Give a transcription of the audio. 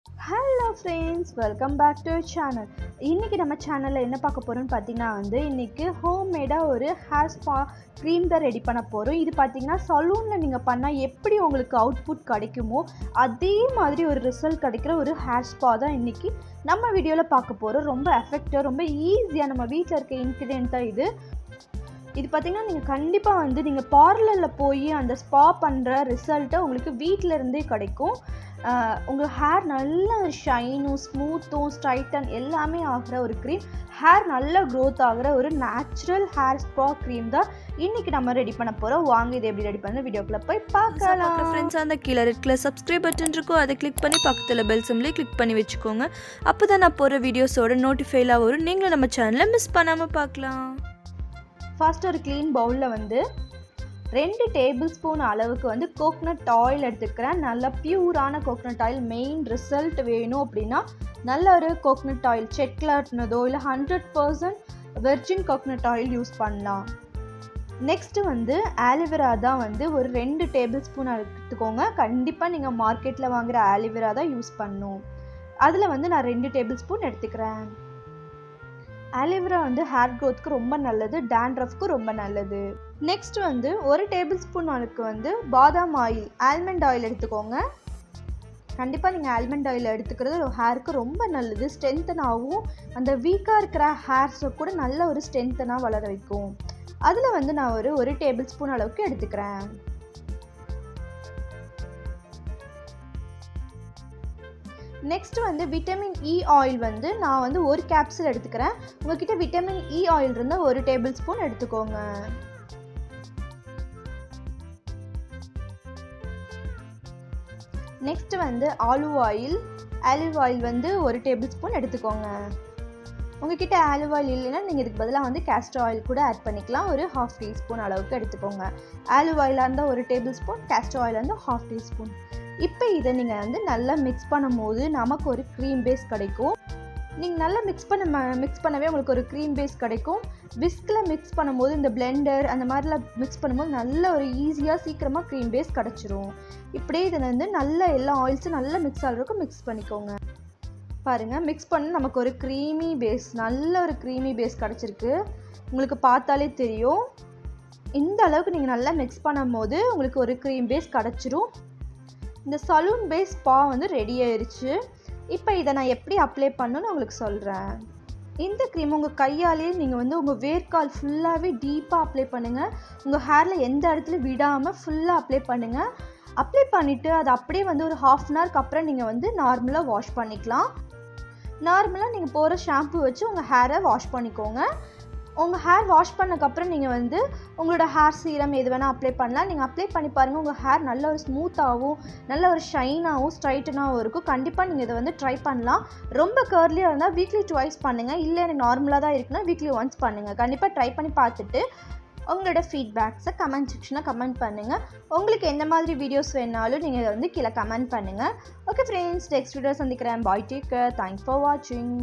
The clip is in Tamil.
Hello friends, welcome back to channel. இன்றைக்கி நம்ம சேனலில் என்ன பார்க்க போகிறோம்னு பார்த்தீங்கன்னா இன்றைக்கி ஹோம்மேடாக ஒரு ஹேர் ஸ்பா க்ரீம் தான் ரெடி பண்ண போகிறோம். இது பார்த்திங்கன்னா சலூனில் நீங்கள் பண்ணால் எப்படி உங்களுக்கு அவுட்புட் கிடைக்குமோ அதே மாதிரி ஒரு ரிசல்ட் கிடைக்கிற ஒரு ஹேர் ஸ்பா தான் இன்றைக்கி நம்ம வீடியோவில் பார்க்க போகிறோம். ரொம்ப எஃபெக்டிவாக, ரொம்ப ஈஸியாக நம்ம வீட்டில் இருக்க இன்க்ரீடியன்ட் தான் இது. பார்த்திங்கன்னா நீங்கள் கண்டிப்பாக நீங்கள் பார்லரில் போய் அந்த ஸ்பா பண்ணுற ரிசல்ட்டை உங்களுக்கு வீட்டில் இருந்தே கிடைக்கும். உங்கள் ஹேர் நல்ல ஷைனும் ஸ்மூத்தும் ஸ்ட்ரைட்டன் எல்லாமே ஆகிற ஒரு க்ரீம், ஹேர் நல்லா க்ரோத் ஆகிற ஒரு நேச்சுரல் ஹேர் ஸ்பா க்ரீம் தான் இன்றைக்கி நம்ம ரெடி பண்ண போகிறோம். வாங்க இது எப்படி ரெடி பண்ண வீடியோக்குள்ளே போய் பார்க்கலாம். ஃப்ரெண்ட்ஸ், அந்த கீழே ரெட்ல சப்ஸ்கிரைப் பட்டன் இருக்கும், அதை கிளிக் பண்ணி பக்கத்தில் பெல் சிம்லேயே கிளிக் பண்ணி வச்சுக்கோங்க. அப்போ தான் நான் போகிற வீடியோஸோட நோட்டிஃபைலாக வரும், நீங்களும் நம்ம சேனலை மிஸ் பண்ணாமல் பார்க்கலாம். ஃபர்ஸ்ட் ஒரு க்ளீன் பவுலில் 2 டேபிள் ஸ்பூன் அளவுக்கு கோகனட் ஆயில் எடுத்துக்கிறேன். நல்ல பியூரான கோகனட் ஆயில். மெயின் ரிசல்ட் வேணும் அப்படின்னா நல்ல ஒரு கோகனட் ஆயில், செக்லாட்னதோ இல்லை 100% வெர்ஜின் கோகனட் ஆயில் யூஸ் பண்ணலாம். நெக்ஸ்ட்டு ஆலிவேரா தான் ஒரு 2 டேபிள் ஸ்பூன் எடுத்துக்கோங்க. கண்டிப்பாக நீங்கள் மார்க்கெட்டில் வாங்குகிற ஆலிவேரா தான் யூஸ் பண்ணணும். அதில் நான் 2 டேபிள் ஸ்பூன் எடுத்துக்கிறேன். ஆலிவேரா ஹேர் க்ரோத்துக்கு ரொம்ப நல்லது, டேண்ட்ரஃப்க்கு ரொம்ப நல்லது. நெக்ஸ்ட் 1 டேபிள் ஸ்பூன் அளவுக்கு பாதாம் ஆயில், ஆல்மண்ட் ஆயில் எடுத்துக்கோங்க. கண்டிப்பாக நீங்கள் ஆல்மண்ட் ஆயில் எடுத்துக்கிறது ஹேருக்கு ரொம்ப நல்லது. ஸ்ட்ரென்த்தனாகவும் அந்த வீக்காக இருக்கிற ஹேர்ஸை கூட நல்ல ஒரு ஸ்ட்ரென்த்தனாக வளர வைக்கும். அதில் நான் ஒரு டேபிள் ஸ்பூன் அளவுக்கு எடுத்துக்கிறேன். நெக்ஸ்ட் விட்டமின் இ ஆயில் நான் ஒரு கேப்சூல் எடுத்துக்கிறேன். உங்ககிட்ட விட்டமின் இ ஆயில் இருந்தால் 1 டேபிள் ஸ்பூன் எடுத்துக்கோங்க. Next olive oil 1 table spoon எடுத்துக்கோங்க. உங்ககிட்ட ஆலிவ் ஆயில் இல்லைன்னா நீங்கள் இதுக்கு பதிலாக கேஸ்டர் ஆயில் கூட ஆட் பண்ணிக்கலாம். ஒரு 1/2 டீஸ்பூன் அளவுக்கு எடுத்துக்கோங்க. ஆலிவ் ஆயிலாக இருந்தால் 1 டேபிள் ஸ்பூன், கேஸ்டர் ஆயிலாக இருந்தால் 1/2 டீஸ்பூன். இப்போ இதை நீங்கள் நல்லா மிக்ஸ் பண்ணும்போது நமக்கு ஒரு க்ரீம் பேஸ் கிடைக்கும். நீங்கள் நல்லா மிக்ஸ் பண்ணவே உங்களுக்கு ஒரு க்ரீம் பேஸ் கிடைக்கும். விஸ்கில் மிக்ஸ் பண்ணும்போது, இந்த பிளெண்டர் அந்த மாதிரிலாம் மிக்ஸ் பண்ணும்போது நல்ல ஒரு ஈஸியாக சீக்கிரமாக க்ரீம் பேஸ் கிடச்சிரும். இப்படியே இதை நல்லா எல்லா ஆயில்ஸும் நல்லா மிக்ஸ் ஆகிறதுக்கு மிக்ஸ் பண்ணிக்கோங்க. பாருங்கள், மிக்ஸ் பண்ணி நமக்கு ஒரு க்ரீமி பேஸ், நல்ல ஒரு க்ரீமி பேஸ் கிடச்சிருக்கு. உங்களுக்கு பார்த்தாலே தெரியும். இந்த அளவுக்கு நீங்கள் நல்லா மிக்ஸ் பண்ணும்போது உங்களுக்கு ஒரு க்ரீம் பேஸ் கிடச்சிரும். இந்த சலூன் பேஸ் ஸ்பா ரெடி ஆயிடுச்சு. இப்போ இதை நான் எப்படி அப்ளை பண்ணணும்னு உங்களுக்கு சொல்கிறேன். இந்த க்ரீம் உங்கள் கையாலேயே நீங்கள் உங்கள் வேர்க்கால் ஃபுல்லாகவே டீப்பாக அப்ளை பண்ணுங்கள். உங்கள் ஹேரில் எந்த இடத்துல விடாமல் ஃபுல்லாக அப்ளை பண்ணுங்கள். அப்ளை பண்ணிவிட்டு அது அப்படியே ஒரு 1/2 அன் ஹவருக்கு அப்புறம் நீங்கள் நார்மலாக வாஷ் பண்ணிக்கலாம். நார்மலாக நீங்கள் போகிற ஷாம்பு வச்சு உங்கள் ஹேரை வாஷ் பண்ணிக்கோங்க. உங்கள் ஹேர் வாஷ் பண்ணக்கப்புறம் நீங்கள் உங்களோட ஹேர் சீரம் எது வேணால் அப்ளை பண்ணலாம். நீங்கள் அப்ளை பண்ணி பாருங்கள், உங்கள் ஹேர் நல்ல ஒரு ஸ்மூத்தாகவும் நல்ல ஒரு ஷைனாகவும் ஸ்ட்ரைட்டனாகவும் இருக்கும். கண்டிப்பாக நீங்கள் இதை ட்ரை பண்ணலாம். ரொம்ப கர்லியாக இருந்தால் வீக்லி 2 பண்ணுங்கள். இல்லை எனக்கு நார்மலாக தான் இருக்குன்னா வீக்லி 1 பண்ணுங்கள். கண்டிப்பாக ட்ரை பண்ணி பார்த்துட்டு உங்களோட ஃபீட்பேக்ஸை கமெண்ட் செக்ஷனில் கமெண்ட் பண்ணுங்கள். உங்களுக்கு எந்த மாதிரி வீடியோஸ் வேணாலும் நீங்கள் கீழே கமெண்ட் பண்ணுங்கள். ஓகே ஃப்ரெண்ட்ஸ், நெக்ஸ்ட் வீடியோ சந்திக்கிறேன். பாய், டேக் கேர், தேங்க்ஸ் ஃபார் வாட்சிங்.